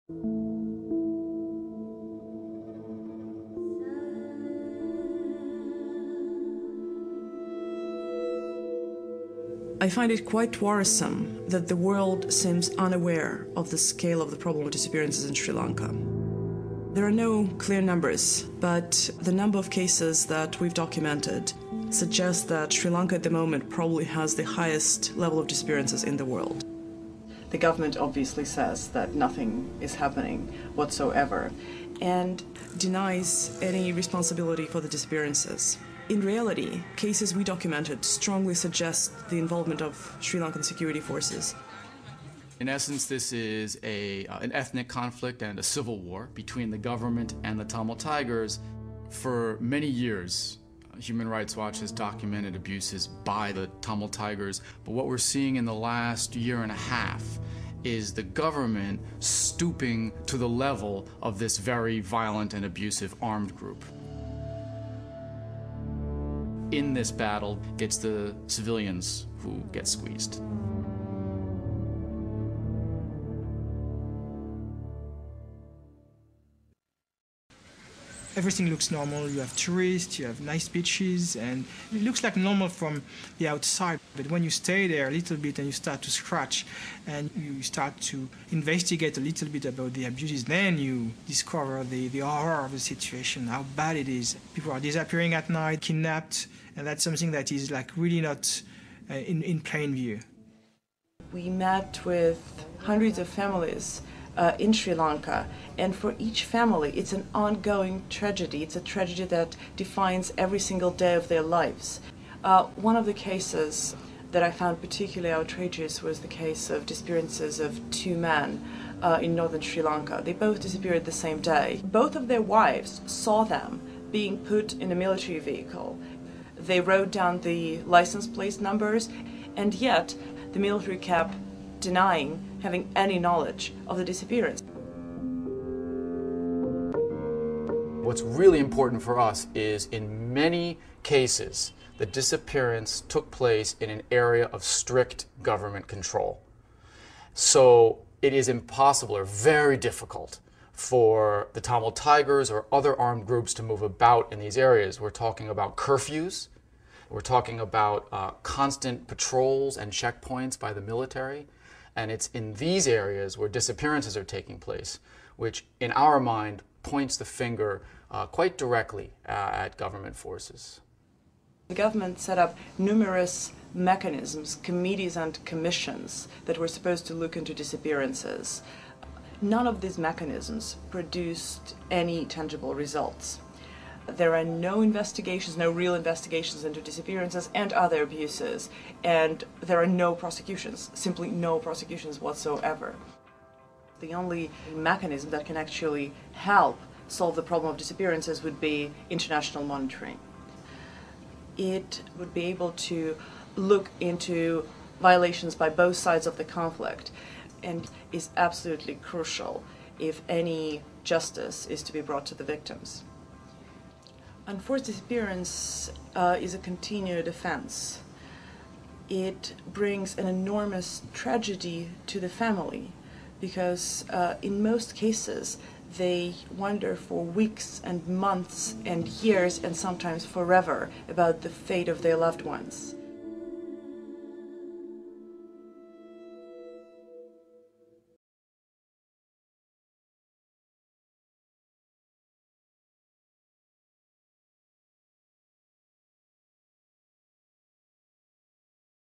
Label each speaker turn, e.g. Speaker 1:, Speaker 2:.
Speaker 1: I find it quite worrisome that the world seems unaware of the scale of the problem of disappearances in Sri Lanka. There are no clear numbers, but the number of cases that we've documented suggests that Sri Lanka at the moment probably has the highest level of disappearances in the world. The government obviously says that nothing is happening whatsoever and denies any responsibility for the disappearances. In reality, cases we documented strongly suggest the involvement of Sri Lankan security forces.
Speaker 2: In essence, this is an ethnic conflict and a civil war between the government and the Tamil Tigers. For many years, Human Rights Watch has documented abuses by the Tamil Tigers, but what we're seeing in the last year and a half is the government stooping to the level of this very violent and abusive armed group. In this battle, it's the civilians who get squeezed.
Speaker 3: Everything looks normal. You have tourists, you have nice beaches, and it looks like normal from the outside. But when you stay there a little bit and you start to scratch and you start to investigate a little bit about the abuses, then you discover the horror of the situation, how bad it is. People are disappearing at night, kidnapped, and that's something that is like really not in plain view.
Speaker 1: We met with hundreds of families in Sri Lanka, and for each family it's an ongoing tragedy. It's a tragedy that defines every single day of their lives. One of the cases that I found particularly outrageous was the case of disappearances of two men in northern Sri Lanka. They both disappeared the same day. Both of their wives saw them being put in a military vehicle. They wrote down the license plate numbers, and yet the military kept denying having any knowledge of the disappearance.
Speaker 2: What's really important for us is, in many cases, the disappearance took place in an area of strict government control. So it is impossible or very difficult for the Tamil Tigers or other armed groups to move about in these areas. We're talking about curfews. We're talking about constant patrols and checkpoints by the military. And it's in these areas where disappearances are taking place, which in our mind points the finger quite directly at government forces.
Speaker 1: The government set up numerous mechanisms, committees and commissions that were supposed to look into disappearances. None of these mechanisms produced any tangible results. There are no investigations, no real investigations into disappearances and other abuses, and there are no prosecutions, simply no prosecutions whatsoever. The only mechanism that can actually help solve the problem of disappearances would be international monitoring. It would be able to look into violations by both sides of the conflict, and is absolutely crucial if any justice is to be brought to the victims. Unforced disappearance is a continued offense. It brings an enormous tragedy to the family because in most cases they wonder for weeks and months and years and sometimes forever about the fate of their loved ones.